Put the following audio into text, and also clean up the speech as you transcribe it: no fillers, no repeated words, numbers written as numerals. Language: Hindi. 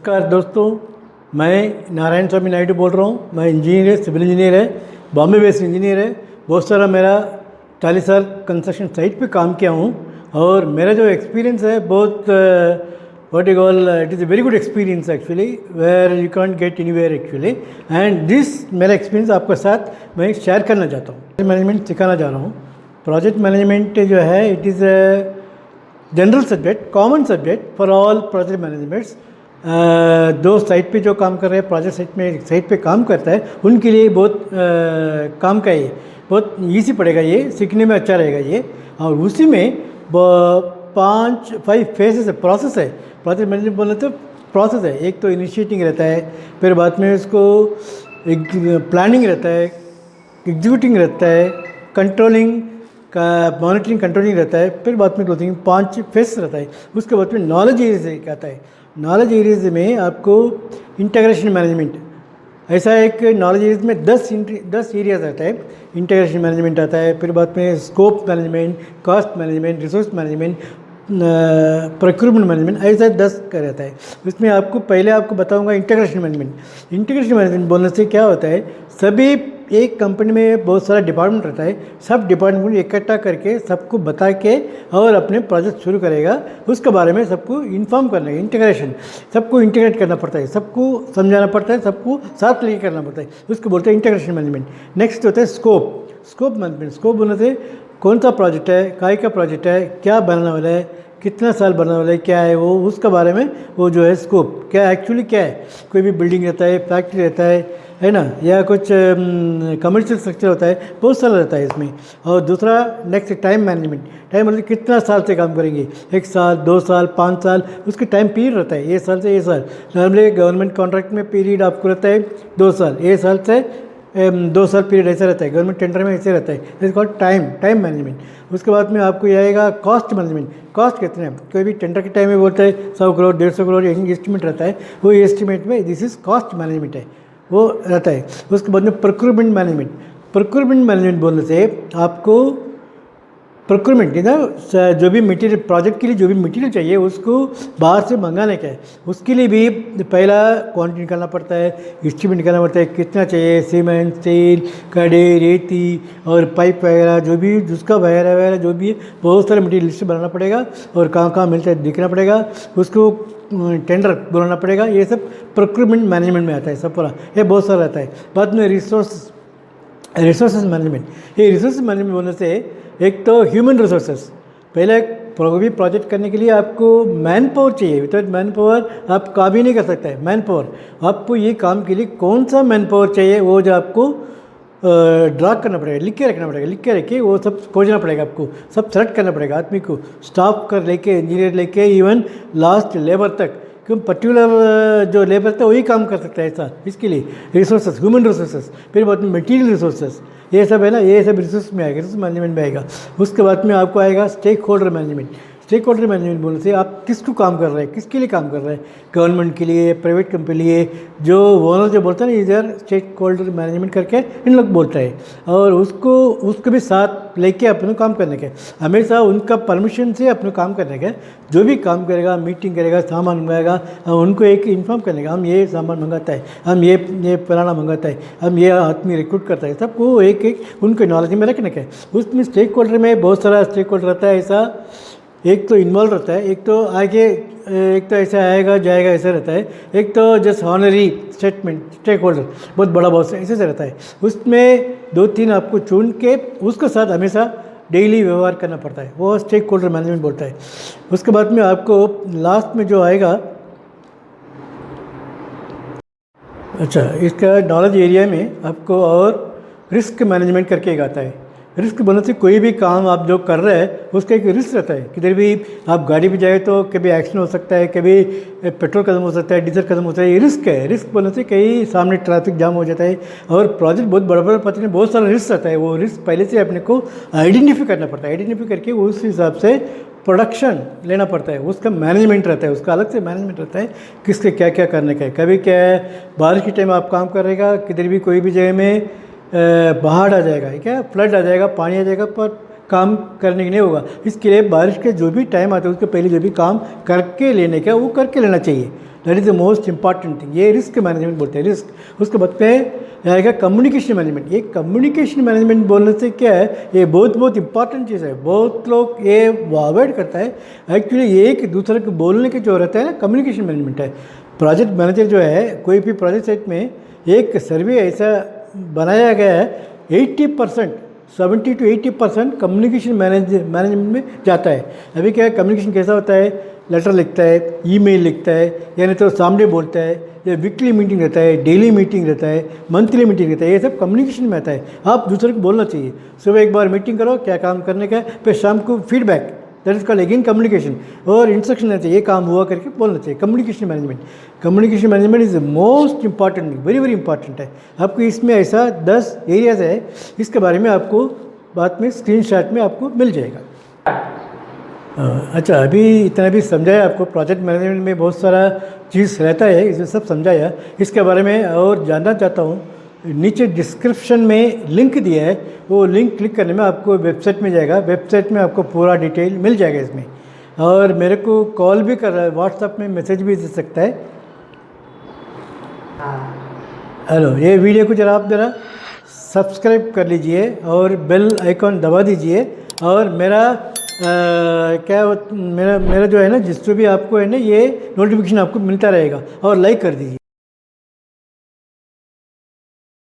नमस्कार दोस्तों, मैं नारायण स्वामी नायडू बोल रहा हूँ। मैं इंजीनियर है, सिविल इंजीनियर है, बॉम्बे बेस्ड इंजीनियर है। बहुत सारा मेरा 40 साल कंस्ट्रक्शन साइट पे काम किया हूँ और मेरा जो एक्सपीरियंस है बहुत what you call it is a very good experience actually, where you can't get anywhere actually. And this मेरा एक्सपीरियंस आपके साथ मैं शेयर करना चाहता हूँ। मैनेजमेंट सिखाना चाह रहा हूँ। प्रोजेक्ट मैनेजमेंट जो है it is a general subject, common subject for all project managements. दो साइट पे जो काम कर रहे हैं, प्रोजेक्ट साइट पे काम करता है, उनके लिए बहुत काम का ये बहुत ईजी पड़ेगा, ये सीखने में अच्छा रहेगा ये। और उसी में 5 फेजेस है, प्रोसेस है। प्रोजेक्ट मैनेजमेंट बोले तो प्रोसेस है। एक तो इनिशिएटिंग रहता है, फिर बाद में उसको प्लानिंग रहता है, एग्जीक्यूटिंग रहता है, कंट्रोलिंग का मॉनिटरिंग कंट्रोलिंग रहता है, फिर बाद में क्लोजिंग। 5 फेस रहता है। उसके बाद में नॉलेज एरियाज आता है। नॉलेज एरियाज में आपको इंटीग्रेशन मैनेजमेंट, ऐसा एक नॉलेज एरियाज में 10 एरियाज आता है। इंटीग्रेशन मैनेजमेंट आता है, फिर बाद में scope management, cost management, resource management, procurement management, ऐसा 10 का रहता है। उसमें पहले आपको बताऊंगा इंटीग्रेशन मैनेजमेंट। इंटीग्रेशन मैनेजमेंट बोलने से क्या होता है, सभी एक कंपनी में बहुत सारा डिपार्टमेंट रहता है, सब डिपार्टमेंट को इकट्ठा करके सबको बता के और अपने प्रोजेक्ट शुरू करेगा, उसके बारे में सबको इन्फॉर्म करना है। इंटीग्रेशन, सबको इंटीग्रेट करना पड़ता है, सबको समझाना पड़ता है, सबको साथ लेके करना पड़ता है, उसको बोलते हैं इंटीग्रेशन मैनेजमेंट। नेक्स्ट होता है स्कोप मैनेजमेंट। स्कोप बोलने से कौन सा प्रोजेक्ट है, काय का प्रोजेक्ट है, क्या बनने वाला है, कितना साल बनने वाला है, क्या है वो, उसके बारे में वो जो है स्कोप क्या एक्चुअली क्या है। कोई भी बिल्डिंग रहता है, फैक्ट्री रहता है ना, या कुछ कमर्शियल स्ट्रक्चर होता है, बहुत सारा रहता है इसमें। और दूसरा नेक्स्ट टाइम मैनेजमेंट। टाइम मतलब कितना साल से काम करेंगे, 1 साल, 2 साल, 5 साल, उसके टाइम पीरियड रहता है। ये साल से ये साल, नॉर्मली गवर्नमेंट कॉन्ट्रैक्ट में पीरियड आपको रहता है 2 साल, ये साल से 2 साल पीरियड ऐसा रहता है। गवर्नमेंट टेंडर में ऐसे रहता है, इट्स कॉल्ड टाइम मैनेजमेंट। उसके बाद में आपको ये आएगा कॉस्ट मैनेजमेंट। कॉस्ट कितने हैं, कोई भी टेंडर के टाइम में बोलता है 100 करोड़, 150 करोड़ एस्टिमेट रहता है, वो एस्टिमेट में दिस इज कॉस्ट मैनेजमेंट है, वो रहता है। उसके बाद में प्रोक्यूरमेंट मैनेजमेंट। प्रोक्यूरमेंट मैनेजमेंट बोलने से आपको प्रोक्यूरमेंट ना, जो भी मटेरियल प्रोजेक्ट के लिए जो भी मटेरियल चाहिए उसको बाहर से मंगाने का है, उसके लिए भी पहला क्वांटिटी निकालना पड़ता है, एस्टिमेट निकालना पड़ता है, कितना चाहिए, सीमेंट, स्टील, कड़े, रेती और पाइप वगैरह, जो भी जिसका वगैरह जो भी है, बहुत सारे मटेरियल लिस्ट बनाना पड़ेगा और कहाँ कहाँ मिलता है दिखना पड़ेगा, उसको टेंडर बुलाना पड़ेगा। ये सब प्रोक्यूरमेंट मैनेजमेंट में आता है, सब पूरा ये बहुत सारा रहता है। बाद में रिसोर्सेज मैनेजमेंट। ये रिसोर्स मैनेजमेंट बोलने से एक तो ह्यूमन रिसोर्सेज, पहले भी प्रोजेक्ट करने के लिए आपको मैन पावर चाहिए। विदाउट मैन पावर आप काम ही नहीं कर सकते। मैन पावर आपको ये काम के लिए कौन सा मैन पावर चाहिए, वो जो आपको ड्रा करना पड़ेगा, लिख के रखना पड़ेगा, लिख के रखे वो सब खोजना पड़ेगा, आपको सब सेलेक्ट करना पड़ेगा आदमी को, स्टाफ कर लेके, इंजीनियर लेके, इवन लास्ट लेबर तक, क्यों पर्टिकुलर जो लेबर था वही काम कर सकता है ऐसा। इसके लिए रिसोर्सेज, ह्यूमन रिसोर्सेज, फिर बाद में मटीरियल रिसोर्सेज, ये सब है ना, ये सब रिसोर्स में आएगा, रिसोर्स मैनेजमेंट में आएगा। उसके बाद में आपको आएगा stakeholder management. Stakeholder management बोलने से आप किसको काम कर रहे हैं, किसके लिए काम कर रहे हैं, गवर्नमेंट के लिए, प्राइवेट कंपनी के लिए, जो ओनर जो बोलता है ना इधर स्टेक होल्डर मैनेजमेंट करके इन लोग बोलते हैं, और उसको भी साथ लेके अपने काम करने के, हमेशा उनका परमिशन से अपने काम करने के। जो भी काम करेगा, मीटिंग करेगा, सामान मंगाएगा, उनको एक इन्फॉर्म करने का, हम ये सामान मंगाता है, हम ये पुराना मंगाता है, हम ये आदमी रिक्रूट करता है, सबको एक उनके नॉलेज में रखने का। उसमें स्टेक होल्डर में बहुत सारा स्टेक होल्डर रहता है ऐसा, एक तो इन्वॉल्व रहता है, एक तो आगे, एक तो ऐसा आएगा जाएगा ऐसा रहता है, एक तो just honorary statement stakeholder बहुत बड़ा बॉस ऐसे से रहता है। उसमें 2-3 आपको चुन के उसके साथ हमेशा डेली व्यवहार करना पड़ता है, वो स्टेक होल्डर मैनेजमेंट बोलता है। उसके बाद में आपको लास्ट में जो आएगा, अच्छा इसका नॉलेज एरिया में आपको और रिस्क मैनेजमेंट करके एक आता है। रिस्क बोलने से कोई भी काम आप जो कर रहे हैं उसका एक रिस्क रहता है। किधर भी आप गाड़ी भी जाए तो कभी एक्सीडेंट हो सकता है, कभी पेट्रोल खत्म हो सकता है, डीजल खत्म होता है, ये रिस्क है। रिस्क बोलने से कहीं सामने ट्रैफिक जाम हो जाता है और प्रोजेक्ट बहुत बड़ा बड़ा पता नहीं बहुत सारा रिस्क रहता है। वो रिस्क पहले से अपने को आइडेंटिफाई करना पड़ता है, आइडेंटिफाई करके उस हिसाब से प्रोडक्शन लेना पड़ता है, उसका मैनेजमेंट रहता है, उसका अलग से मैनेजमेंट रहता है, किसके क्या क्या करने का है। कभी क्या है, बारिश के टाइम आप काम कर रहेगा, किधर भी कोई भी जगह में बाढ़ आ जाएगा, क्या फ्लड आ जाएगा, पानी आ जाएगा, पर काम करने के नहीं होगा। इसके लिए बारिश के जो भी टाइम आता है उसके पहले जो भी काम करके लेने का वो करके लेना चाहिए। That is the most important thing. ये रिस्क मैनेजमेंट बोलते हैं, रिस्क। उसके बाद पे आएगा कम्युनिकेशन मैनेजमेंट। ये कम्युनिकेशन मैनेजमेंट बोलने से क्या है, ये बहुत इंपॉर्टेंट चीज़ है। बहुत लोग ये अवॉइड करता है। एक्चुअली एक दूसरे को बोलने के जो रहता है ना, कम्युनिकेशन मैनेजमेंट है। प्रोजेक्ट मैनेजर जो है, कोई भी प्रोजेक्ट साइट में एक सर्वे ऐसा बनाया गया है, 80% 70 to 80% कम्युनिकेशन मैनेजमेंट में जाता है। अभी क्या है, कम्युनिकेशन कैसा होता है, लेटर लिखता है, ईमेल लिखता है, यानी तो सामने बोलता है, या वीकली मीटिंग रहता है, डेली मीटिंग रहता है, मंथली मीटिंग रहता है, ये सब कम्युनिकेशन में आता है। आप दूसरे को बोलना चाहिए। सुबह एक बार मीटिंग करो, क्या काम करने का है, फिर शाम को feedback, that is called again communication. और इंस्ट्रक्शन रहता है, ये काम हुआ करके बोलना चाहिए। Communication management is most important, very important है। आपको इसमें ऐसा 10 एरियाज है, इसके बारे में आपको बाद में स्क्रीनशॉट में आपको मिल जाएगा। अच्छा, अभी इतना भी समझाया आपको। प्रोजेक्ट मैनेजमेंट में बहुत सारा चीज़ रहता है, इसे सब समझाया। इसके बारे में और जानना चाहता हूँ, नीचे डिस्क्रिप्शन में लिंक दिया है, वो लिंक क्लिक करने में आपको वेबसाइट में जाएगा। वेबसाइट में आपको पूरा डिटेल मिल जाएगा इसमें। और मेरे को कॉल भी कर रहा है, व्हाट्सएप में मैसेज भी दे सकता है। हेलो, ये वीडियो को जरा सब्सक्राइब कर लीजिए और बेल आइकॉन दबा दीजिए। और मेरा मेरा जो है ना, जिससे भी आपको है ना, ये नोटिफिकेशन आपको मिलता रहेगा। और लाइक कर दीजिए।